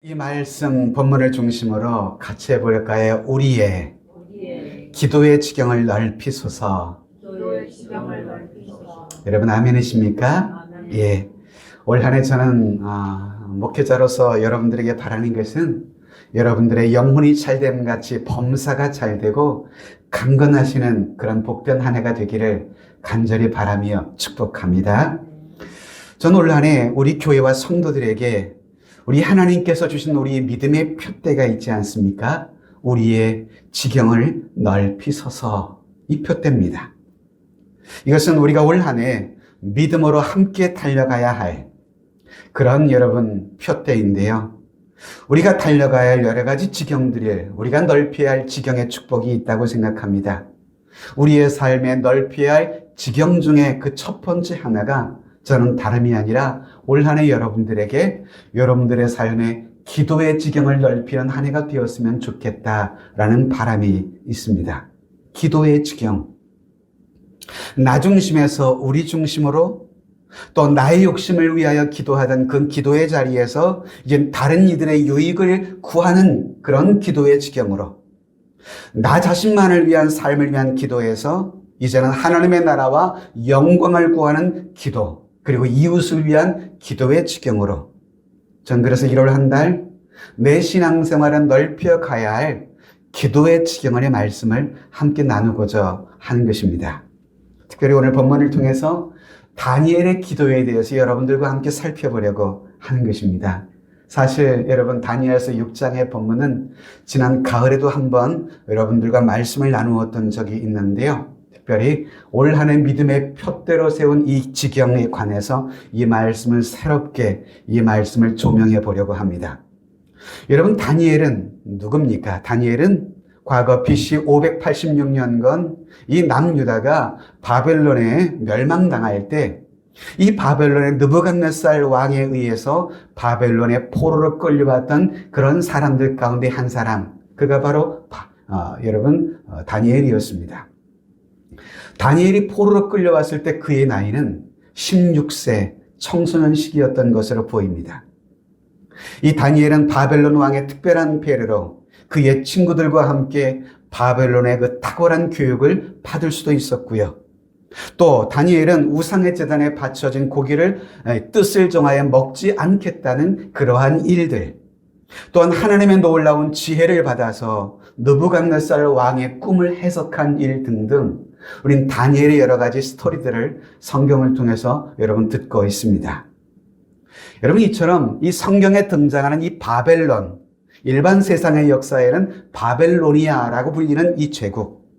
이 말씀 본문을 중심으로 같이 해볼까요? 우리의 기도의 지경을 넓히소서. 여러분 아멘이십니까? 예. 올 한 해 저는 목회자로서 여러분들에게 바라는 것은 여러분들의 영혼이 잘됨 같이 범사가 잘되고 강건하시는 그런 복된 한 해가 되기를 간절히 바라며 축복합니다. 저는 올 한 해 우리 교회와 성도들에게 우리 하나님께서 주신 우리 믿음의 표대가 있지 않습니까? 우리의 지경을 넓히소서, 이 표대입니다. 이것은 우리가 올 한 해 믿음으로 함께 달려가야 할 그런 여러분 표대인데요. 우리가 달려가야 할 여러 가지 지경들을 우리가 넓혀야 할 지경의 축복이 있다고 생각합니다. 우리의 삶에 넓혀야 할 지경 중에 그 첫 번째 하나가 저는 다름이 아니라 올 한 해 여러분들에게 여러분들의 삶에 기도의 지경을 넓히는 한 해가 되었으면 좋겠다라는 바람이 있습니다. 기도의 지경. 나 중심에서 우리 중심으로 또 나의 욕심을 위하여 기도하던 그 기도의 자리에서 이제 다른 이들의 유익을 구하는 그런 기도의 지경으로 나 자신만을 위한 삶을 위한 기도에서 이제는 하나님의 나라와 영광을 구하는 기도, 그리고 이웃을 위한 기도의 지경으로 전 그래서 1월 한 달 내 신앙생활을 넓혀가야 할 기도의 지경의 말씀을 함께 나누고자 하는 것입니다. 특별히 오늘 본문을 통해서 다니엘의 기도에 대해서 여러분들과 함께 살펴보려고 하는 것입니다. 사실 여러분 다니엘서 6장의 본문은 지난 가을에도 한번 여러분들과 말씀을 나누었던 적이 있는데요. 특별히 올 한 해 믿음의 표대로 세운 이 지경에 관해서 이 말씀을 새롭게 이 말씀을 조명해 보려고 합니다. 여러분 다니엘은 누굽니까? 다니엘은 과거 BC 586년건 이 남유다가 바벨론에 멸망당할 때 이 바벨론의 느부갓네살 왕에 의해서 바벨론의 포로로 끌려왔던 그런 사람들 가운데 한 사람, 그가 바로 다니엘이었습니다. 다니엘이 포로로 끌려왔을 때 그의 나이는 16세 청소년 시기였던 것으로 보입니다. 이 다니엘은 바벨론 왕의 특별한 배려로 그의 친구들과 함께 바벨론의 그 탁월한 교육을 받을 수도 있었고요. 또 다니엘은 우상의 제단에 바쳐진 고기를 뜻을 정하여 먹지 않겠다는 그러한 일들, 또한 하나님의 놀라운 지혜를 받아서 느부갓네살 왕의 꿈을 해석한 일 등등 우린 다니엘의 여러 가지 스토리들을 성경을 통해서 여러분 듣고 있습니다. 여러분 이처럼 이 성경에 등장하는 이 바벨론, 일반 세상의 역사에는 바벨로니아라고 불리는 이 제국,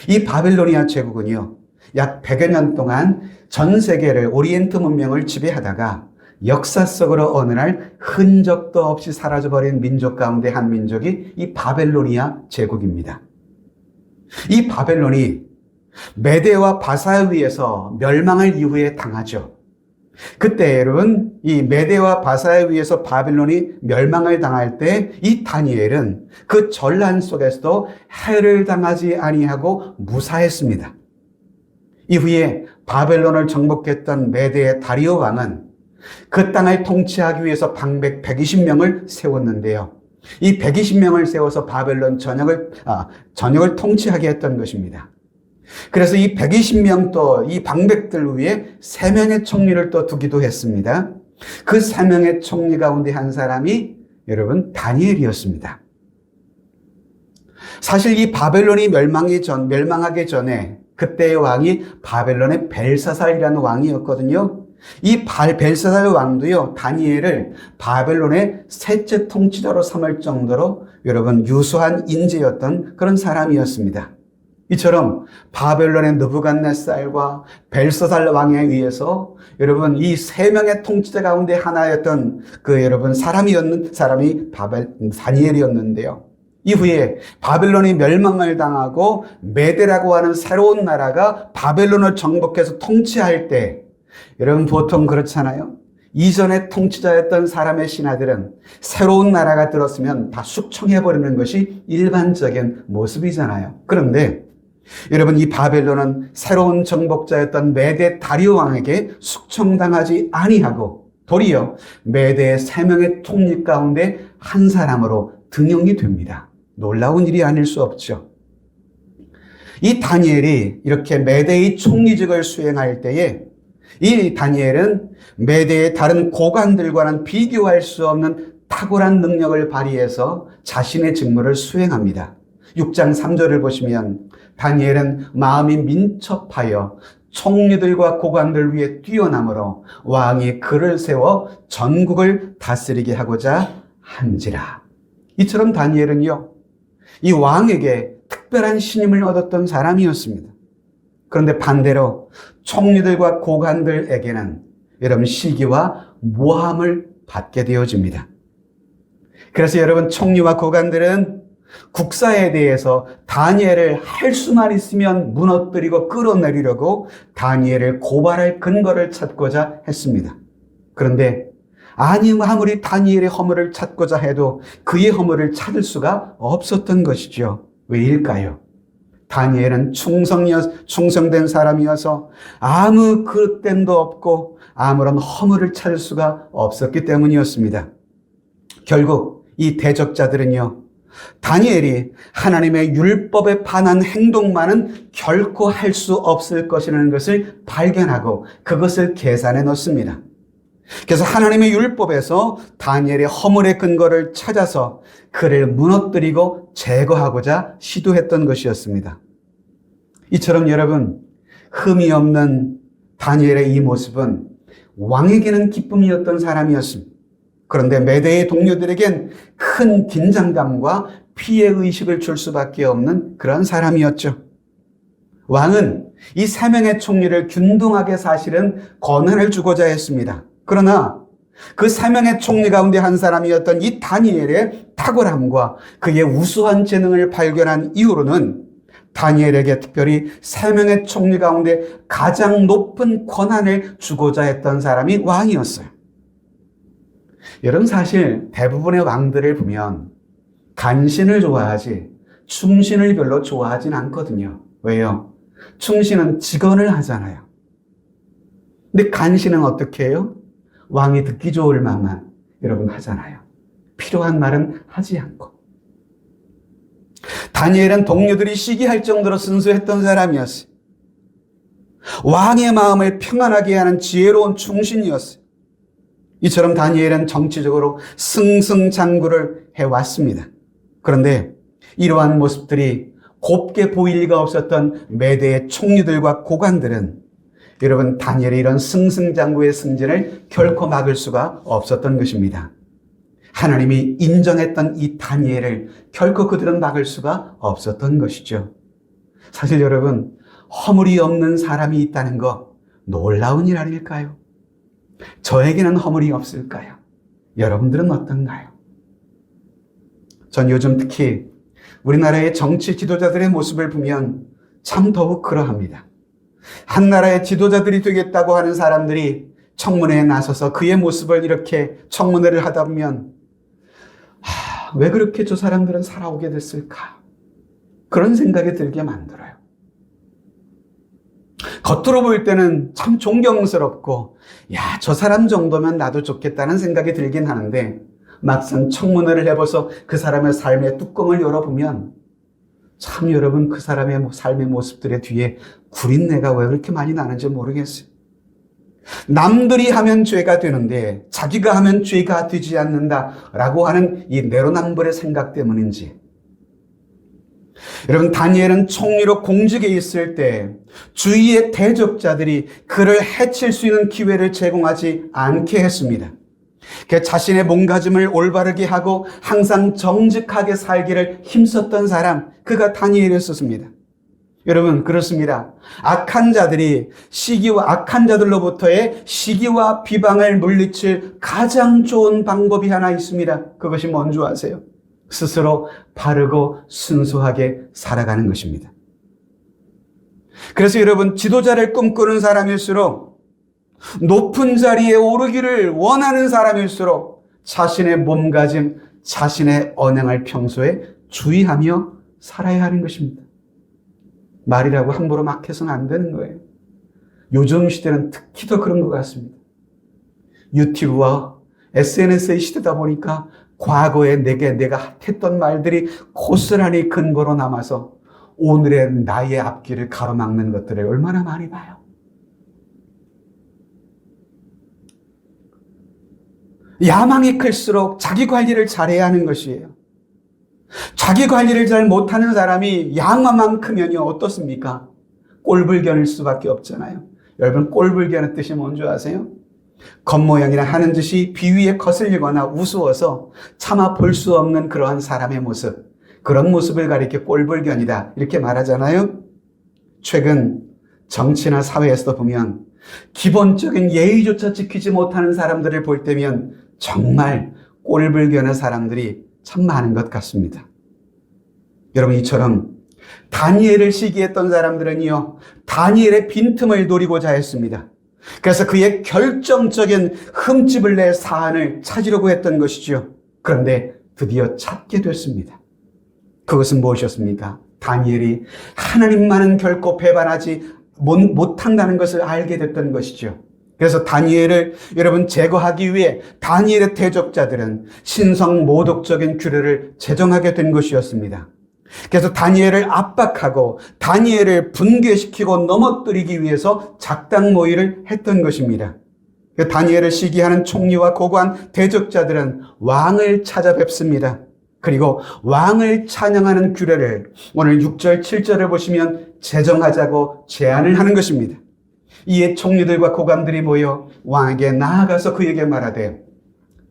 이 바벨로니아 제국은요 약 100여 년 동안 전 세계를 오리엔트 문명을 지배하다가 역사 속으로 어느 날 흔적도 없이 사라져버린 민족 가운데 한 민족이 이 바벨로니아 제국입니다. 이 바벨론이 메대와 바사에 의해서 멸망할 이후에 당하죠. 그때 여러분 이 메대와 바사에 의해서 바벨론이 멸망을 당할 때 이 다니엘은 그 전란 속에서도 해를 당하지 아니하고 무사했습니다. 이후에 바벨론을 정복했던 메대의 다리오 왕은 그 땅을 통치하기 위해서 방백 120명을 세웠는데요. 이 120명을 세워서 바벨론 전역을 통치하게 했던 것입니다. 그래서 이 120명 또 이 방백들 위에 3명의 총리를 또 두기도 했습니다. 그 3명의 총리 가운데 한 사람이 여러분 다니엘이었습니다. 사실 이 바벨론이 멸망하기 전에 그때의 왕이 바벨론의 벨사살이라는 왕이었거든요. 이 벨사살 왕도요, 다니엘을 바벨론의 셋째 통치자로 삼을 정도로 여러분 유수한 인재였던 그런 사람이었습니다. 이처럼 바벨론의 느부갓네살과 벨사살 왕에 의해서 여러분 이 3명의 통치자 가운데 하나였던 그 여러분 사람이 다니엘이었는데요. 이후에 바벨론이 멸망을 당하고 메대라고 하는 새로운 나라가 바벨론을 정복해서 통치할 때 여러분 보통 그렇잖아요. 이전에 통치자였던 사람의 신하들은 새로운 나라가 들었으면 다 숙청해버리는 것이 일반적인 모습이잖아요. 그런데 여러분 이 바벨론은 새로운 정복자였던 메대 다리오 왕에게 숙청당하지 아니하고 도리어 메대의 3명의 총리 가운데 한 사람으로 등용이 됩니다. 놀라운 일이 아닐 수 없죠. 이 다니엘이 이렇게 메대의 총리직을 수행할 때에 이 다니엘은 메대의 다른 고관들과는 비교할 수 없는 탁월한 능력을 발휘해서 자신의 직무를 수행합니다. 6장 3절을 보시면 다니엘은 마음이 민첩하여 총리들과 고관들 위에 뛰어나므로 왕이 그를 세워 전국을 다스리게 하고자 한지라. 이처럼 다니엘은요, 이 왕에게 특별한 신임을 얻었던 사람이었습니다. 그런데 반대로 총리들과 고관들에게는 여러분 시기와 모함을 받게 되어집니다. 그래서 여러분 총리와 고관들은 국사에 대해서 다니엘을 할 수만 있으면 무너뜨리고 끌어내리려고 다니엘을 고발할 근거를 찾고자 했습니다. 그런데 아무리 다니엘의 허물을 찾고자 해도 그의 허물을 찾을 수가 없었던 것이죠. 왜일까요? 다니엘은 충성된 사람이어서 아무 그릇됨도 없고 아무런 허물을 찾을 수가 없었기 때문이었습니다. 결국 이 대적자들은요, 다니엘이 하나님의 율법에 반한 행동만은 결코 할 수 없을 것이라는 것을 발견하고 그것을 계산해 놓습니다. 그래서 하나님의 율법에서 다니엘의 허물의 근거를 찾아서 그를 무너뜨리고 제거하고자 시도했던 것이었습니다. 이처럼 여러분, 흠이 없는 다니엘의 이 모습은 왕에게는 기쁨이었던 사람이었습니다. 그런데 메대의 동료들에겐 큰 긴장감과 피해의식을 줄 수밖에 없는 그런 사람이었죠. 왕은 이 3명의 총리를 균등하게 사실은 권한을 주고자 했습니다. 그러나 그 3명의 총리 가운데 한 사람이었던 이 다니엘의 탁월함과 그의 우수한 재능을 발견한 이후로는 다니엘에게 특별히 3명의 총리 가운데 가장 높은 권한을 주고자 했던 사람이 왕이었어요. 여러분, 사실 대부분의 왕들을 보면 간신을 좋아하지 충신을 별로 좋아하진 않거든요. 왜요? 충신은 직언을 하잖아요. 근데 간신은 어떻게 해요? 왕이 듣기 좋을 말만 여러분 하잖아요. 필요한 말은 하지 않고. 다니엘은 동료들이 시기할 정도로 순수했던 사람이었어요. 왕의 마음을 평안하게 하는 지혜로운 충신이었어요. 이처럼 다니엘은 정치적으로 승승장구를 해왔습니다. 그런데 이러한 모습들이 곱게 보일 리가 없었던 메대의 총리들과 고관들은 여러분, 다니엘의 이런 승승장구의 승진을 결코 막을 수가 없었던 것입니다. 하나님이 인정했던 이 다니엘을 결코 그들은 막을 수가 없었던 것이죠. 사실 여러분, 허물이 없는 사람이 있다는 거 놀라운 일 아닐까요? 저에게는 허물이 없을까요? 여러분들은 어떤가요? 전 요즘 특히 우리나라의 정치 지도자들의 모습을 보면 참 더욱 그러합니다. 한 나라의 지도자들이 되겠다고 하는 사람들이 청문회에 나서서 그의 모습을 이렇게 청문회를 하다 보면 왜 그렇게 저 사람들은 살아오게 됐을까? 그런 생각이 들게 만들어요. 겉으로 보일 때는 참 존경스럽고 저 사람 정도면 나도 좋겠다는 생각이 들긴 하는데 막상 청문회를 해봐서 그 사람의 삶의 뚜껑을 열어보면 참 여러분, 그 사람의 삶의 모습들의 뒤에 구린내가 왜 그렇게 많이 나는지 모르겠어요. 남들이 하면 죄가 되는데 자기가 하면 죄가 되지 않는다라고 하는 이 내로남불의 생각 때문인지. 여러분, 다니엘은 총리로 공직에 있을 때 주위의 대적자들이 그를 해칠 수 있는 기회를 제공하지 않게 했습니다. 그 자신의 몸가짐을 올바르게 하고 항상 정직하게 살기를 힘썼던 사람, 그가 다니엘이었습니다. 여러분, 그렇습니다. 악한 자들로부터의 시기와 비방을 물리칠 가장 좋은 방법이 하나 있습니다. 그것이 뭔지 아세요? 스스로 바르고 순수하게 살아가는 것입니다. 그래서 여러분, 지도자를 꿈꾸는 사람일수록, 높은 자리에 오르기를 원하는 사람일수록 자신의 몸가짐, 자신의 언행을 평소에 주의하며 살아야 하는 것입니다. 말이라고 함부로 막 해서는 안 되는 거예요. 요즘 시대는 특히 더 그런 것 같습니다. 유튜브와 SNS의 시대다 보니까 과거에 내가 했던 말들이 고스란히 근거로 남아서 오늘의 나의 앞길을 가로막는 것들을 얼마나 많이 봐요. 야망이 클수록 자기 관리를 잘해야 하는 것이에요. 자기 관리를 잘 못하는 사람이 야망만 크면요 어떻습니까? 꼴불견일 수밖에 없잖아요. 여러분, 꼴불견의 뜻이 뭔지 아세요? 겉모양이나 하는 짓이 비위에 거슬리거나 우스워서 차마 볼 수 없는 그러한 사람의 모습, 그런 모습을 가리켜 꼴불견이다 이렇게 말하잖아요. 최근 정치나 사회에서도 보면 기본적인 예의조차 지키지 못하는 사람들을 볼 때면 정말 꼴불견의 사람들이 참 많은 것 같습니다. 여러분, 이처럼 다니엘을 시기했던 사람들은요 다니엘의 빈틈을 노리고자 했습니다. 그래서 그의 결정적인 흠집을 낼 사안을 찾으려고 했던 것이죠. 그런데 드디어 찾게 됐습니다. 그것은 무엇이었습니까? 다니엘이 하나님만은 결코 배반하지 못한다는 것을 알게 됐던 것이죠. 그래서 다니엘을 여러분 제거하기 위해 다니엘의 대적자들은 신성 모독적인 규례를 제정하게 된 것이었습니다. 그래서 다니엘을 압박하고 다니엘을 붕괴시키고 넘어뜨리기 위해서 작당 모의를 했던 것입니다. 다니엘을 시기하는 총리와 고관 대적자들은 왕을 찾아뵙습니다. 그리고 왕을 찬양하는 규례를 오늘 6절 7절을 보시면 제정하자고 제안을 하는 것입니다. 이에 총리들과 고관들이 모여 왕에게 나아가서 그에게 말하되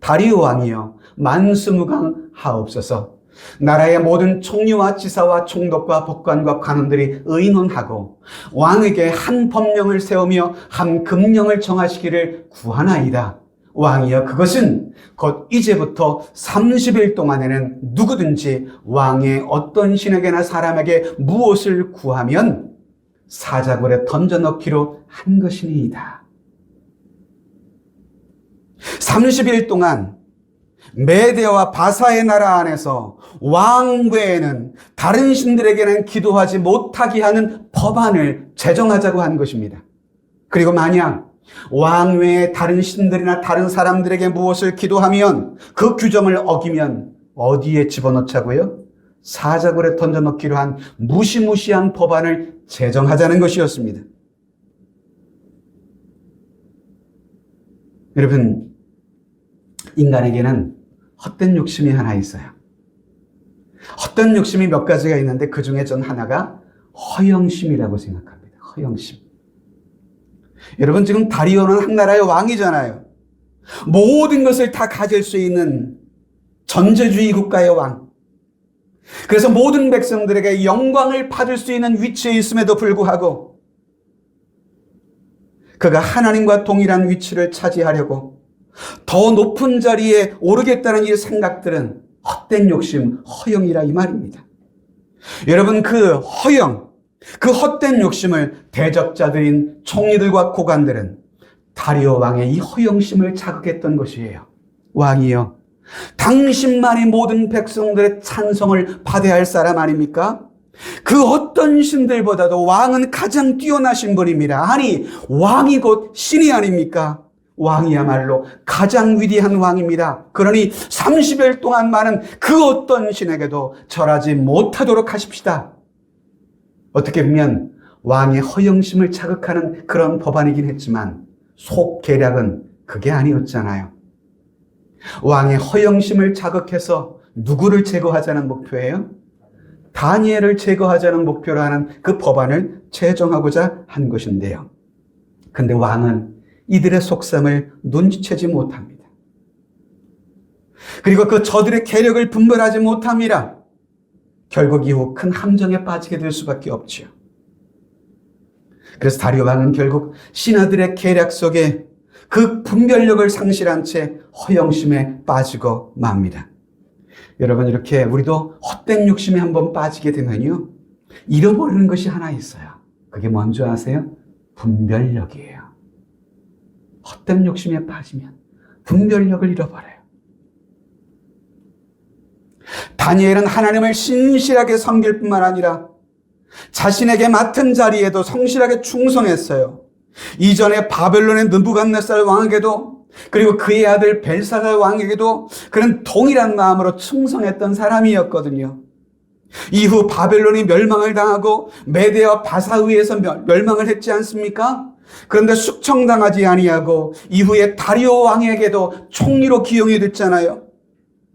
다리오 왕이여 만수무강하옵소서. 나라의 모든 총리와 지사와 총독과 법관과 관원들이 의논하고 왕에게 한 법령을 세우며 한 금령을 정하시기를 구하나이다. 왕이여, 그것은 곧 이제부터 30일 동안에는 누구든지 왕의 어떤 신에게나 사람에게 무엇을 구하면 사자굴에 던져넣기로 한 것이니이다. 30일 동안 메대와 바사의 나라 안에서 왕 외에는 다른 신들에게는 기도하지 못하게 하는 법안을 제정하자고 한 것입니다. 그리고 만약 왕 외에 다른 신들이나 다른 사람들에게 무엇을 기도하면 그 규정을 어기면 어디에 집어넣자고요? 사자굴에 던져넣기로 한 무시무시한 법안을 제정하자는 것이었습니다. 여러분, 인간에게는 헛된 욕심이 하나 있어요. 헛된 욕심이 몇 가지가 있는데 그 중에 전 하나가 허영심이라고 생각합니다. 허영심. 여러분, 지금 다리오는 한 나라의 왕이잖아요. 모든 것을 다 가질 수 있는 전제주의 국가의 왕. 그래서 모든 백성들에게 영광을 받을 수 있는 위치에 있음에도 불구하고 그가 하나님과 동일한 위치를 차지하려고 더 높은 자리에 오르겠다는 이 생각들은 헛된 욕심, 허영이라 이 말입니다. 여러분, 그 허영, 그 헛된 욕심을 대적자들인 총리들과 고관들은 다리오 왕의 이 허영심을 자극했던 것이에요. 왕이여, 당신만이 모든 백성들의 찬성을 받아야 할 사람 아닙니까? 그 어떤 신들보다도 왕은 가장 뛰어나신 분입니다. 아니, 왕이 곧 신이 아닙니까? 왕이야말로 가장 위대한 왕입니다. 그러니 30일 동안만은 그 어떤 신에게도 절하지 못하도록 하십시다. 어떻게 보면 왕의 허영심을 자극하는 그런 법안이긴 했지만 속 계략은 그게 아니었잖아요. 왕의 허영심을 자극해서 누구를 제거하자는 목표예요? 다니엘을 제거하자는 목표로 하는 그 법안을 제정하고자 한 것인데요. 근데 왕은 이들의 속셈을 눈치채지 못합니다. 그리고 그 저들의 계력을 분별하지 못합니다. 결국 이후 큰 함정에 빠지게 될 수밖에 없죠. 그래서 다리오 왕은 결국 신하들의 계략 속에 그 분별력을 상실한 채 허영심에 빠지고 맙니다. 여러분, 이렇게 우리도 헛된 욕심에 한번 빠지게 되면요, 잃어버리는 것이 하나 있어요. 그게 뭔지 아세요? 분별력이에요. 헛된 욕심에 빠지면 분별력을 잃어버려요. 다니엘은 하나님을 신실하게 섬길 뿐만 아니라 자신에게 맡은 자리에도 성실하게 충성했어요. 이전에 바벨론의 느부갓네살 왕에게도 그리고 그의 아들 벨사살 왕에게도 그는 동일한 마음으로 충성했던 사람이었거든요. 이후 바벨론이 멸망을 당하고 메대와 바사 위에서 멸망을 했지 않습니까? 그런데 숙청당하지 아니하고 이후에 다리오 왕에게도 총리로 기용이 됐잖아요.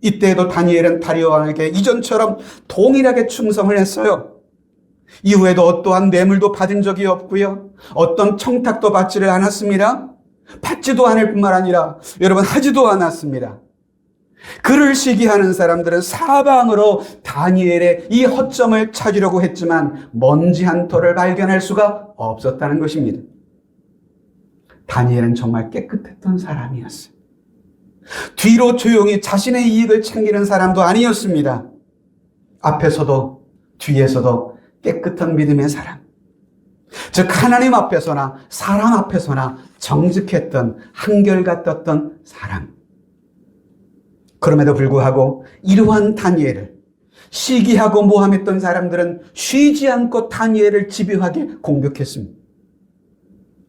이때에도 다니엘은 다리오 왕에게 이전처럼 동일하게 충성을 했어요. 이후에도 어떠한 뇌물도 받은 적이 없고요. 어떤 청탁도 받지를 않았습니다. 받지도 않을 뿐만 아니라 여러분 하지도 않았습니다. 그를 시기하는 사람들은 사방으로 다니엘의 이 허점을 찾으려고 했지만 먼지 한 톨을 발견할 수가 없었다는 것입니다. 다니엘은 정말 깨끗했던 사람이었어요. 뒤로 조용히 자신의 이익을 챙기는 사람도 아니었습니다. 앞에서도 뒤에서도 깨끗한 믿음의 사람. 즉 하나님 앞에서나 사람 앞에서나 정직했던 한결같았던 사람. 그럼에도 불구하고 이러한 다니엘을 시기하고 모함했던 사람들은 쉬지 않고 다니엘을 집요하게 공격했습니다.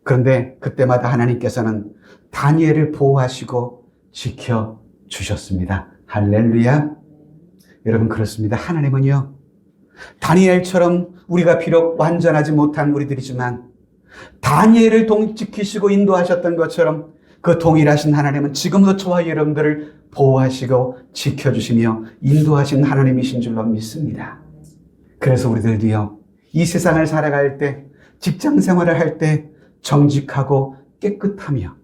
그런데 그때마다 하나님께서는 다니엘을 보호하시고 지켜주셨습니다. 할렐루야. 여러분 그렇습니다. 하나님은요, 다니엘처럼 우리가 비록 완전하지 못한 우리들이지만 다니엘을 지키시고 인도하셨던 것처럼 그 동일하신 하나님은 지금도 저와 여러분들을 보호하시고 지켜주시며 인도하신 하나님이신 줄로 믿습니다. 그래서 우리들도요, 이 세상을 살아갈 때, 직장 생활을 할 때 정직하고 깨끗하며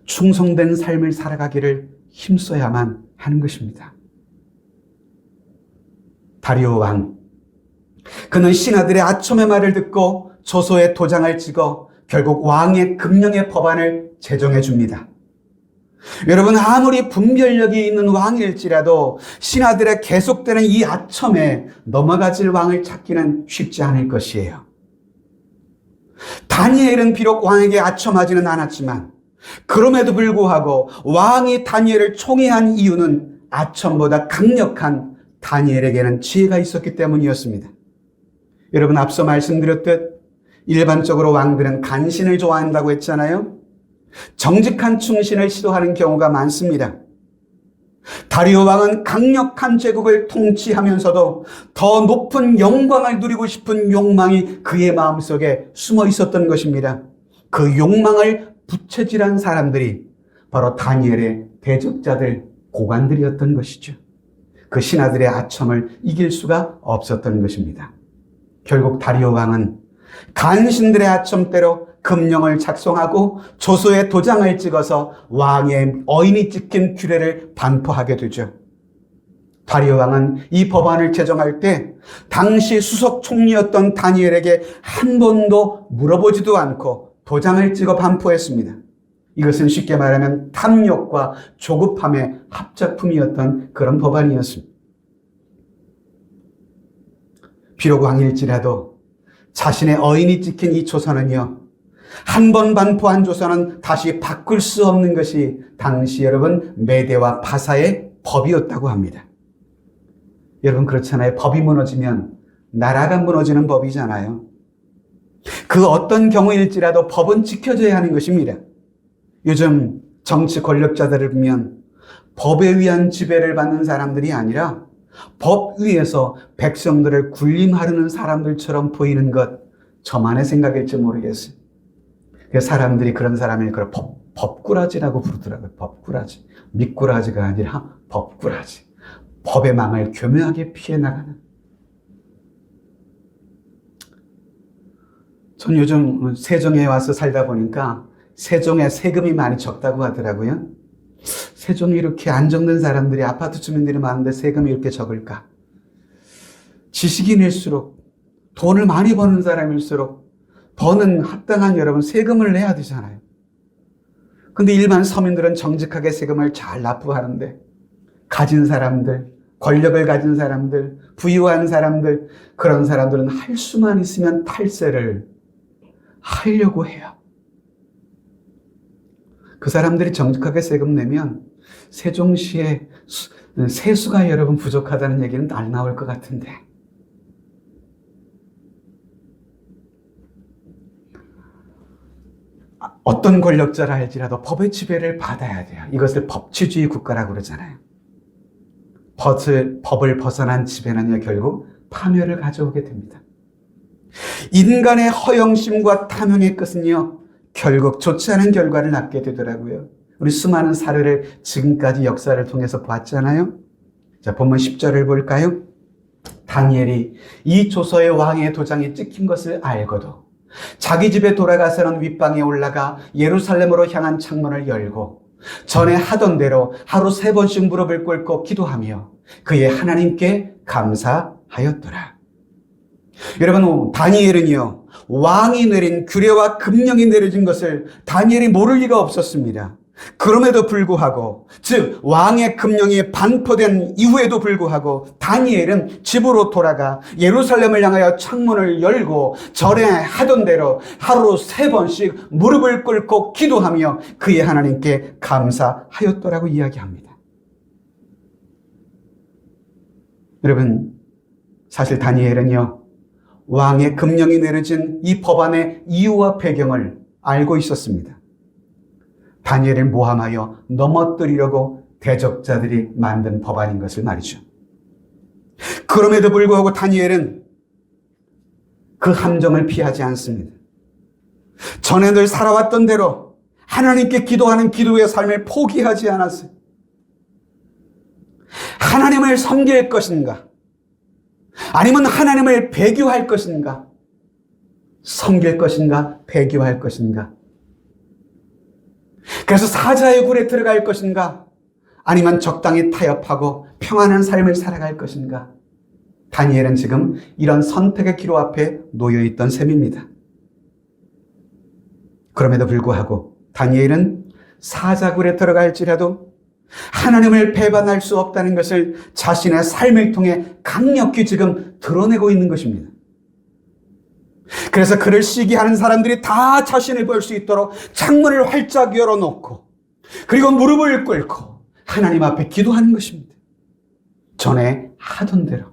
충성된 삶을 살아가기를 힘써야만 하는 것입니다. 다리오 왕, 그는 신하들의 아첨의 말을 듣고 조서에 도장을 찍어 결국 왕의 금령의 법안을 제정해 줍니다. 여러분 아무리 분별력이 있는 왕일지라도 신하들의 계속되는 이 아첨에 넘어가질 왕을 찾기는 쉽지 않을 것이에요. 다니엘은 비록 왕에게 아첨하지는 않았지만 그럼에도 불구하고 왕이 다니엘을 총애한 이유는 아첨보다 강력한 다니엘에게는 지혜가 있었기 때문이었습니다. 여러분 앞서 말씀드렸듯 일반적으로 왕들은 간신을 좋아한다고 했잖아요. 정직한 충신을 시도하는 경우가 많습니다. 다리오 왕은 강력한 제국을 통치하면서도 더 높은 영광을 누리고 싶은 욕망이 그의 마음속에 숨어 있었던 것입니다. 그 욕망을 부채질한 사람들이 바로 다니엘의 대적자들, 고관들이었던 것이죠. 그 신하들의 아첨을 이길 수가 없었던 것입니다. 결국 다리오 왕은 간신들의 아첨대로 금령을 작성하고 조서에 도장을 찍어서 왕의 어인이 찍힌 규례를 반포하게 되죠. 다리오 왕은 이 법안을 제정할 때 당시 수석 총리였던 다니엘에게 한 번도 물어보지도 않고 도장을 찍어 반포했습니다. 이것은 쉽게 말하면 탐욕과 조급함의 합작품이었던 그런 법안이었습니다. 비록 왕일지라도 자신의 어인이 찍힌 이 조서는요, 한 번 반포한 조서는 다시 바꿀 수 없는 것이 당시 여러분 메대와 바사의 법이었다고 합니다. 여러분 그렇잖아요. 법이 무너지면 나라가 무너지는 법이잖아요. 그 어떤 경우일지라도 법은 지켜져야 하는 것입니다. 요즘 정치 권력자들을 보면 법에 의한 지배를 받는 사람들이 아니라 법 위에서 백성들을 군림하려는 사람들처럼 보이는 것, 저만의 생각일지 모르겠어요. 사람들이 그런 사람을 법꾸라지라고 부르더라고요. 법꾸라지. 미꾸라지가 아니라 법꾸라지. 법의 망을 교묘하게 피해 나가는. 전 요즘 세종에 와서 살다 보니까 세종에 세금이 많이 적다고 하더라고요. 세종이 이렇게 안정된 사람들이, 아파트 주민들이 많은데 세금이 이렇게 적을까? 지식인일수록, 돈을 많이 버는 사람일수록 버는 합당한 여러분 세금을 내야 되잖아요. 근데 일반 서민들은 정직하게 세금을 잘 납부하는데 가진 사람들, 권력을 가진 사람들, 부유한 사람들, 그런 사람들은 할 수만 있으면 탈세를 하려고 해요. 그 사람들이 정직하게 세금 내면 세종시에 세수가 여러분 부족하다는 얘기는 안 나올 것 같은데. 어떤 권력자라 할지라도 법의 지배를 받아야 돼요. 이것을 법치주의 국가라고 그러잖아요. 법을 벗어난 지배는요, 결국 파멸을 가져오게 됩니다. 인간의 허영심과 탐욕의 끝은요, 결국 좋지 않은 결과를 낳게 되더라고요. 우리 수많은 사례를 지금까지 역사를 통해서 봤잖아요. 자, 본문 10절을 볼까요? 다니엘이 이 조서의 왕의 도장이 찍힌 것을 알고도 자기 집에 돌아가서는 윗방에 올라가 예루살렘으로 향한 창문을 열고 전에 하던 대로 하루 3번씩 무릎을 꿇고 기도하며 그의 하나님께 감사하였더라. 여러분, 다니엘은요, 왕이 내린 규례와 금령이 내려진 것을 다니엘이 모를 리가 없었습니다. 그럼에도 불구하고, 즉 왕의 금령이 반포된 이후에도 불구하고 다니엘은 집으로 돌아가 예루살렘을 향하여 창문을 열고 전에 하던 대로 하루 3번씩 무릎을 꿇고 기도하며 그의 하나님께 감사하였더라고 이야기합니다. 여러분, 사실 다니엘은요, 왕의 금령이 내려진 이 법안의 이유와 배경을 알고 있었습니다. 다니엘을 모함하여 넘어뜨리려고 대적자들이 만든 법안인 것을 말이죠. 그럼에도 불구하고 다니엘은 그 함정을 피하지 않습니다. 전에 늘 살아왔던 대로 하나님께 기도하는 기도의 삶을 포기하지 않았어요. 하나님을 섬길 것인가? 아니면 하나님을 배교할 것인가? 섬길 것인가? 배교할 것인가? 그래서 사자의 굴에 들어갈 것인가? 아니면 적당히 타협하고 평안한 삶을 살아갈 것인가? 다니엘은 지금 이런 선택의 기로 앞에 놓여있던 셈입니다. 그럼에도 불구하고 다니엘은 사자굴에 들어갈지라도 하나님을 배반할 수 없다는 것을 자신의 삶을 통해 강력히 지금 드러내고 있는 것입니다. 그래서 그를 시기하는 사람들이 다 자신을 볼 수 있도록 창문을 활짝 열어놓고 그리고 무릎을 꿇고 하나님 앞에 기도하는 것입니다. 전에 하던 대로.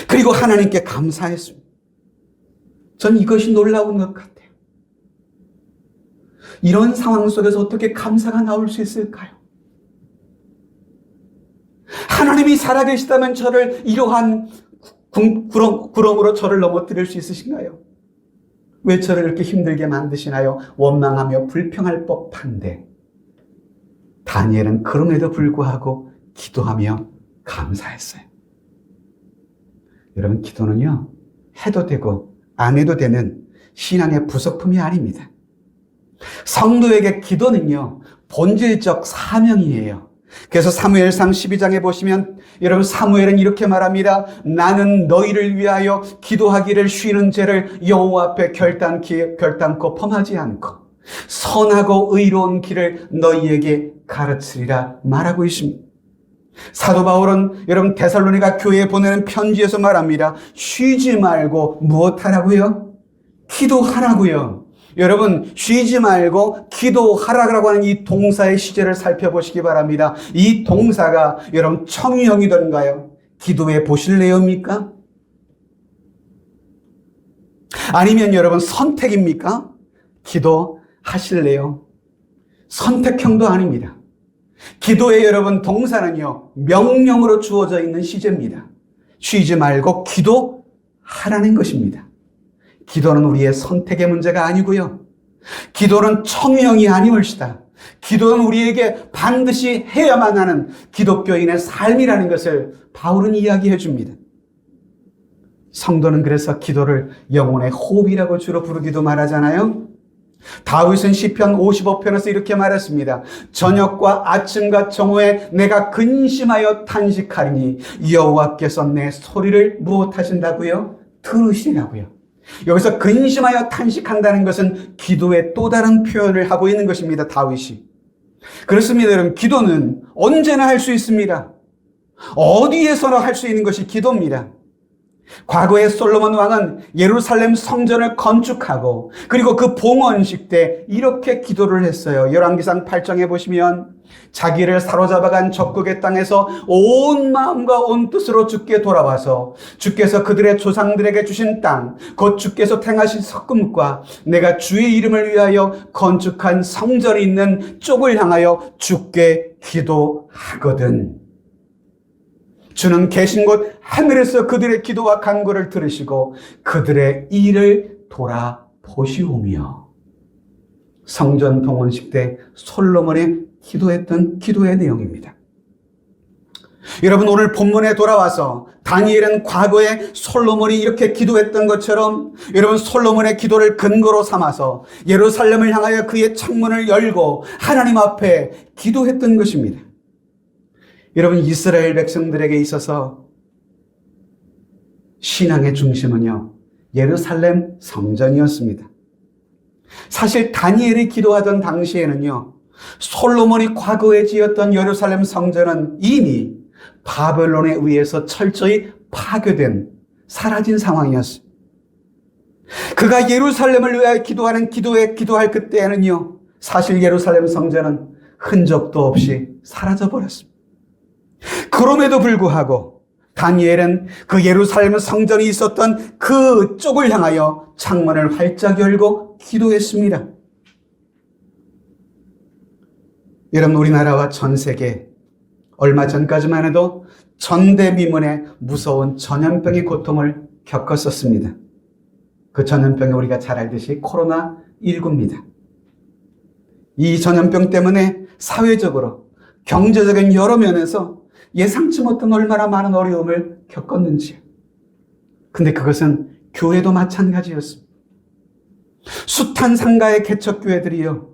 그리고 하나님께 감사했습니다. 전 이것이 놀라운 것 같아요. 이런 상황 속에서 어떻게 감사가 나올 수 있을까요? 하나님이 살아계시다면 저를 이러한 구렁으로 저를 넘어뜨릴 수 있으신가요? 왜 저를 이렇게 힘들게 만드시나요? 원망하며 불평할 법한데 다니엘은 그럼에도 불구하고 기도하며 감사했어요. 여러분, 기도는요, 해도 되고 안 해도 되는 신앙의 부속품이 아닙니다. 성도에게 기도는요, 본질적 사명이에요. 그래서 사무엘상 12장에 보시면 여러분, 사무엘은 이렇게 말합니다. 나는 너희를 위하여 기도하기를 쉬는 죄를 여호와 앞에 결단코 범하지 않고 선하고 의로운 길을 너희에게 가르치리라 말하고 있습니다. 사도 바울은 여러분 데살로니가 교회에 보내는 편지에서 말합니다. 쉬지 말고 무엇하라고요? 기도하라고요. 여러분, 쉬지 말고 기도하라고 하는 이 동사의 시제를 살펴보시기 바랍니다. 이 동사가 여러분 청유형이던가요? 기도의 보실래요입니까? 아니면 여러분 선택입니까? 기도하실래요? 선택형도 아닙니다. 기도의 여러분 동사는요, 명령으로 주어져 있는 시제입니다. 쉬지 말고 기도하라는 것입니다. 기도는 우리의 선택의 문제가 아니고요. 기도는 청명이 아니올시다. 기도는 우리에게 반드시 해야만 하는 기독교인의 삶이라는 것을 바울은 이야기해 줍니다. 성도는 그래서 기도를 영혼의 호흡이라고 주로 부르기도 말하잖아요. 다윗은 시편 55편에서 이렇게 말했습니다. 저녁과 아침과 정오에 내가 근심하여 탄식하리니 여호와께서 내 소리를 무엇하신다고요? 들으시라고요. 여기서 근심하여 탄식한다는 것은 기도의 또 다른 표현을 하고 있는 것입니다. 다윗이. 그렇습니다. 여러분, 기도는 언제나 할 수 있습니다. 어디에서나 할 수 있는 것이 기도입니다. 과거에 솔로몬 왕은 예루살렘 성전을 건축하고 그리고 그 봉헌식 때 이렇게 기도를 했어요. 열왕기상 8장에 보시면 자기를 사로잡아간 적국의 땅에서 온 마음과 온 뜻으로 주께 돌아와서 주께서 그들의 조상들에게 주신 땅, 곧 주께서 행하신 석금과 내가 주의 이름을 위하여 건축한 성전이 있는 쪽을 향하여 주께 기도하거든. 주는 계신 곳 하늘에서 그들의 기도와 간구를 들으시고 그들의 일을 돌아보시오며. 성전 봉헌식 때 솔로몬이 기도했던 기도의 내용입니다. 여러분, 오늘 본문에 돌아와서 다니엘은 과거에 솔로몬이 이렇게 기도했던 것처럼 여러분 솔로몬의 기도를 근거로 삼아서 예루살렘을 향하여 그의 창문을 열고 하나님 앞에 기도했던 것입니다. 여러분, 이스라엘 백성들에게 있어서 신앙의 중심은요, 예루살렘 성전이었습니다. 사실 다니엘이 기도하던 당시에는요, 솔로몬이 과거에 지었던 예루살렘 성전은 이미 바벨론에 의해서 철저히 파괴된, 사라진 상황이었어요. 그가 예루살렘을 위하여 기도할 그때에는요, 사실 예루살렘 성전은 흔적도 없이 사라져버렸습니다. 그럼에도 불구하고 다니엘은 그 예루살렘 성전이 있었던 그 쪽을 향하여 창문을 활짝 열고 기도했습니다. 여러분, 우리나라와 전 세계 얼마 전까지만 해도 전대미문의 무서운 전염병의 고통을 겪었었습니다. 그 전염병이 우리가 잘 알듯이 코로나19입니다. 이 전염병 때문에 사회적으로 경제적인 여러 면에서 예상치 못한 얼마나 많은 어려움을 겪었는지요. 근데 그것은 교회도 마찬가지였습니다. 숱한 상가의 개척교회들이요,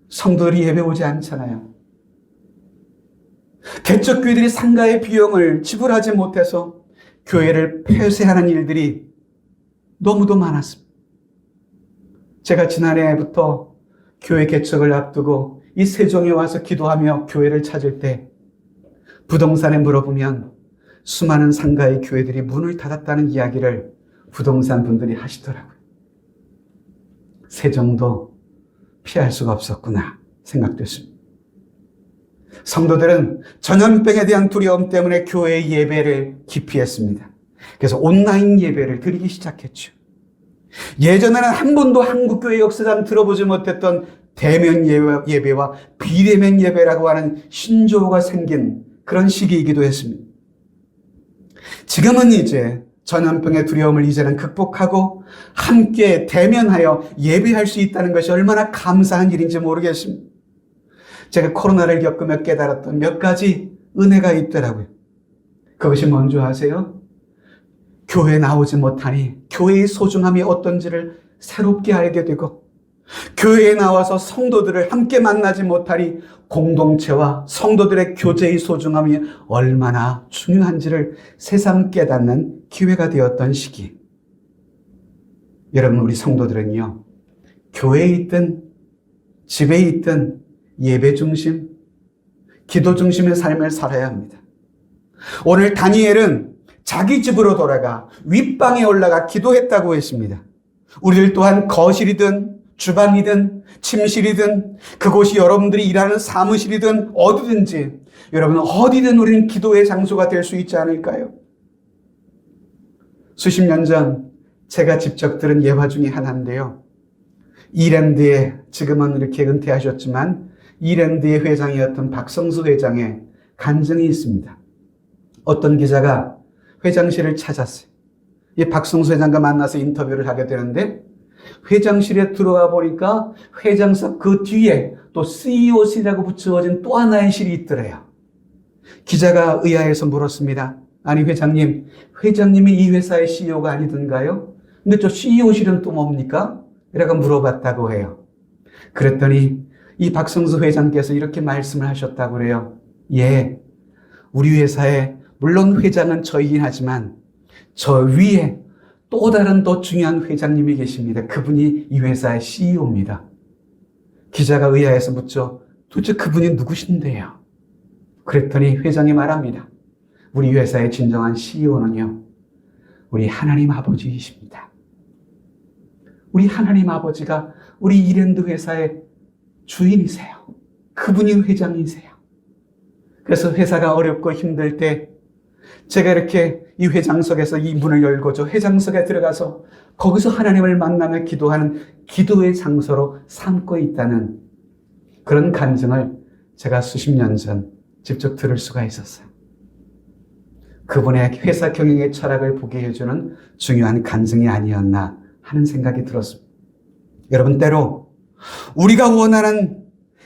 성도들이 예배 오지 않잖아요. 개척교회들이 상가의 비용을 지불하지 못해서 교회를 폐쇄하는 일들이 너무도 많았습니다. 제가 지난해부터 교회 개척을 앞두고 이 세종에 와서 기도하며 교회를 찾을 때 부동산에 물어보면 수많은 상가의 교회들이 문을 닫았다는 이야기를 부동산 분들이 하시더라고요. 세종도 피할 수가 없었구나 생각됐습니다. 성도들은 전염병에 대한 두려움 때문에 교회의 예배를 기피했습니다. 그래서 온라인 예배를 드리기 시작했죠. 예전에는 한 번도 한국교회 역사상 들어보지 못했던 대면 예배와 비대면 예배라고 하는 신조어가 생긴 그런 시기이기도 했습니다. 지금은 이제 전염병의 두려움을 이제는 극복하고 함께 대면하여 예배할 수 있다는 것이 얼마나 감사한 일인지 모르겠습니다. 제가 코로나를 겪으며 깨달았던 몇 가지 은혜가 있더라고요. 그것이 뭔지 아세요? 교회에 나오지 못하니 교회의 소중함이 어떤지를 새롭게 알게 되고, 교회에 나와서 성도들을 함께 만나지 못하니 공동체와 성도들의 교제의 소중함이 얼마나 중요한지를 새삼 깨닫는 기회가 되었던 시기. 여러분, 우리 성도들은요, 교회에 있든 집에 있든 예배 중심, 기도 중심의 삶을 살아야 합니다. 오늘 다니엘은 자기 집으로 돌아가 윗방에 올라가 기도했다고 했습니다. 우리들 또한 거실이든 주방이든 침실이든 그곳이 여러분들이 일하는 사무실이든 어디든지 여러분 어디든 우리는 기도의 장소가 될 수 있지 않을까요? 수십 년 전 제가 직접 들은 예화 중에 하나인데요. 이랜드에 지금은 이렇게 은퇴하셨지만 이랜드의 회장이었던 박성수 회장의 간증이 있습니다. 어떤 기자가 회장실을 찾았어요. 이 박성수 회장과 만나서 인터뷰를 하게 되는데 회장실에 들어가 보니까 회장석 그 뒤에 또 CEO실이라고 붙여진 또 하나의 실이 있더래요. 기자가 의아해서 물었습니다. 아니 회장님, 회장님이 이 회사의 CEO가 아니던가요? 근데 저 CEO실은 또 뭡니까? 이라고 물어봤다고 해요. 그랬더니 이 박성수 회장께서 이렇게 말씀을 하셨다고 그래요. 예, 우리 회사에 물론 회장은 저이긴 하지만 저 위에 또 다른 더 중요한 회장님이 계십니다. 그분이 이 회사의 CEO입니다. 기자가 의아해서 묻죠. 도대체 그분이 누구신데요? 그랬더니 회장이 말합니다. 우리 회사의 진정한 CEO는요, 우리 하나님 아버지이십니다. 우리 하나님 아버지가 우리 이랜드 회사의 주인이세요. 그분이 회장이세요. 그래서 회사가 어렵고 힘들 때 제가 이렇게 이 회장석에서 이 문을 열고 저 회장석에 들어가서 거기서 하나님을 만나며 기도하는 기도의 장소로 삼고 있다는 그런 간증을 제가 수십 년 전 직접 들을 수가 있었어요. 그분의 회사 경영의 철학을 보게 해주는 중요한 간증이 아니었나 하는 생각이 들었습니다. 여러분, 때로 우리가 원하는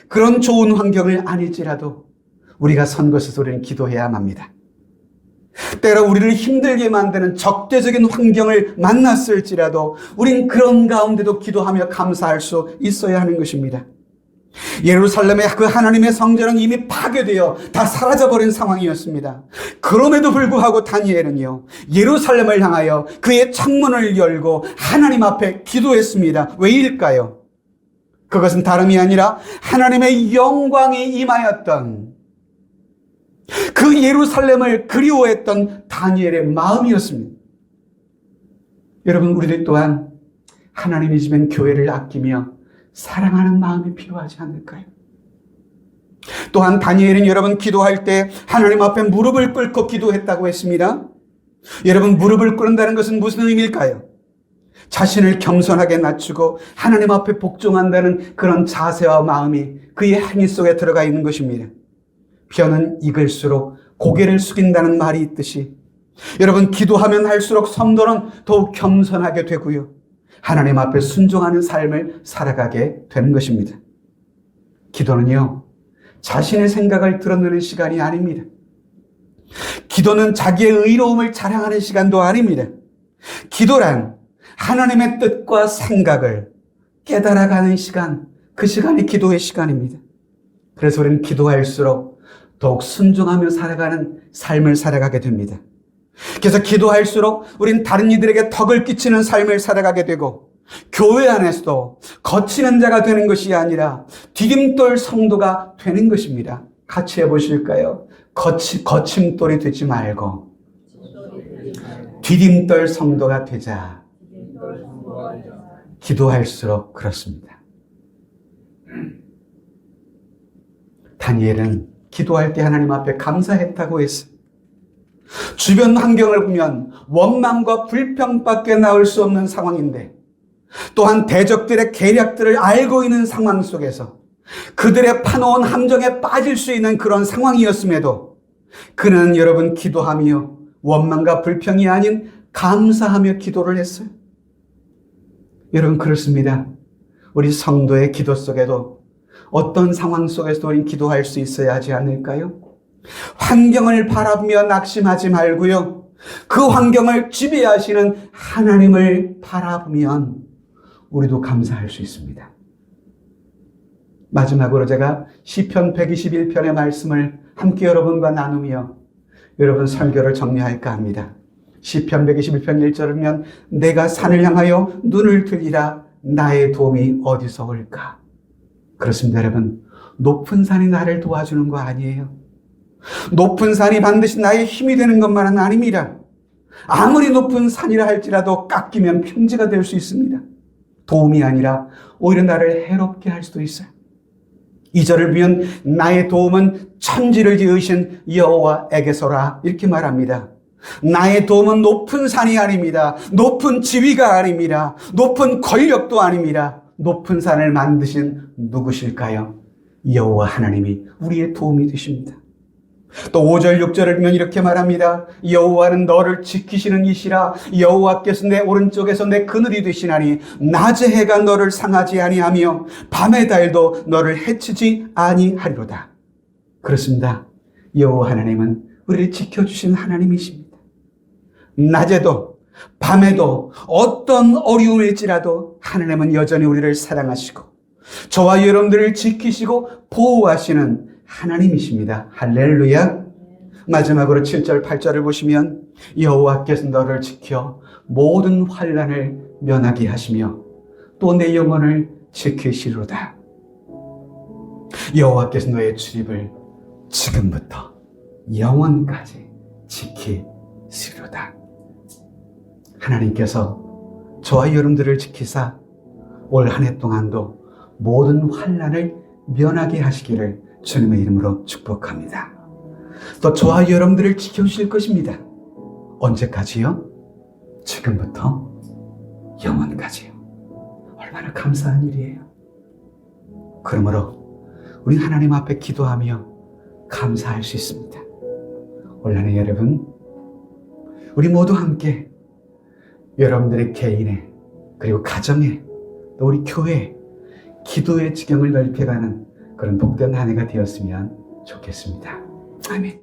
그런 좋은 환경을 아닐지라도 우리가 선 곳에서 우리는 기도해야만 합니다. 때로 우리를 힘들게 만드는 적대적인 환경을 만났을지라도 우린 그런 가운데도 기도하며 감사할 수 있어야 하는 것입니다. 예루살렘의 그 하나님의 성전은 이미 파괴되어 다 사라져버린 상황이었습니다. 그럼에도 불구하고 다니엘은요, 예루살렘을 향하여 그의 창문을 열고 하나님 앞에 기도했습니다. 왜일까요? 그것은 다름이 아니라 하나님의 영광이 임하였던 그 예루살렘을 그리워했던 다니엘의 마음이었습니다. 여러분, 우리들 또한 하나님의 집엔 교회를 아끼며 사랑하는 마음이 필요하지 않을까요? 또한 다니엘은 여러분 기도할 때 하나님 앞에 무릎을 꿇고 기도했다고 했습니다. 여러분, 무릎을 꿇는다는 것은 무슨 의미일까요? 자신을 겸손하게 낮추고 하나님 앞에 복종한다는 그런 자세와 마음이 그의 행위 속에 들어가 있는 것입니다. 벼는 익을수록 고개를 숙인다는 말이 있듯이 여러분, 기도하면 할수록 성도는 더욱 겸손하게 되고요, 하나님 앞에 순종하는 삶을 살아가게 되는 것입니다. 기도는요, 자신의 생각을 드러내는 시간이 아닙니다. 기도는 자기의 의로움을 자랑하는 시간도 아닙니다. 기도란 하나님의 뜻과 생각을 깨달아가는 시간, 그 시간이 기도의 시간입니다. 그래서 우리는 기도할수록 더욱 순종하며 살아가는 삶을 살아가게 됩니다. 그래서 기도할수록 우린 다른 이들에게 덕을 끼치는 삶을 살아가게 되고, 교회 안에서도 거치는 자가 되는 것이 아니라 디딤돌 성도가 되는 것입니다. 같이 해보실까요? 거침돌이 되지 말고 디딤돌 성도가 되자. 기도할수록 그렇습니다. 다니엘은 기도할 때 하나님 앞에 감사했다고 했어요. 주변 환경을 보면 원망과 불평밖에 나올 수 없는 상황인데, 또한 대적들의 계략들을 알고 있는 상황 속에서 그들의 파놓은 함정에 빠질 수 있는 그런 상황이었음에도 그는 여러분 기도하며 원망과 불평이 아닌 감사하며 기도를 했어요. 여러분, 그렇습니다. 우리 성도의 기도 속에도 어떤 상황 속에서도 우린 기도할 수 있어야 하지 않을까요? 환경을 바라보며 낙심하지 말고요, 그 환경을 지배하시는 하나님을 바라보면 우리도 감사할 수 있습니다. 마지막으로 제가 시편 121편의 말씀을 함께 여러분과 나누며 여러분 설교를 정리할까 합니다. 시편 121편 1절이면 내가 산을 향하여 눈을 들리라 나의 도움이 어디서 올까? 그렇습니다. 여러분, 높은 산이 나를 도와주는 거 아니에요. 높은 산이 반드시 나의 힘이 되는 것만은 아닙니다. 아무리 높은 산이라 할지라도 깎이면 평지가 될 수 있습니다. 도움이 아니라 오히려 나를 해롭게 할 수도 있어요. 2절을 보면 나의 도움은 천지를 지으신 여호와에게서라 이렇게 말합니다. 나의 도움은 높은 산이 아닙니다. 높은 지위가 아닙니다. 높은 권력도 아닙니다. 높은 산을 만드신 누구실까요? 여호와 하나님이 우리의 도움이 되십니다. 또 5절 6절을 보면 이렇게 말합니다. 여호와는 너를 지키시는 이시라. 여호와께서 내 오른쪽에서 내 그늘이 되시나니 낮의 해가 너를 상하지 아니하며 밤의 달도 너를 해치지 아니하리로다. 그렇습니다. 여호와 하나님은 우리를 지켜주시는 하나님이십니다. 낮에도 밤에도 어떤 어려움일지라도 하나님은 여전히 우리를 사랑하시고 저와 여러분들을 지키시고 보호하시는 하나님이십니다. 할렐루야. 마지막으로 7절 8절을 보시면 여호와께서 너를 지켜 모든 환난을 면하게 하시며 또 내 영혼을 지키시리로다. 여호와께서 너의 출입을 지금부터 영원까지 지키시리로다. 하나님께서 저와 여러분들을 지키사 올 한 해 동안도 모든 환난을 면하게 하시기를 주님의 이름으로 축복합니다. 또 저와 여러분들을 지켜주실 것입니다. 언제까지요? 지금부터 영원까지요. 얼마나 감사한 일이에요. 그러므로 우리 하나님 앞에 기도하며 감사할 수 있습니다. 올 한 해 여러분, 우리 모두 함께 여러분들의 개인의 그리고 가정의 또 우리 교회 기도의 지경을 넓혀가는 그런 복된 한 해가 되었으면 좋겠습니다. 아멘.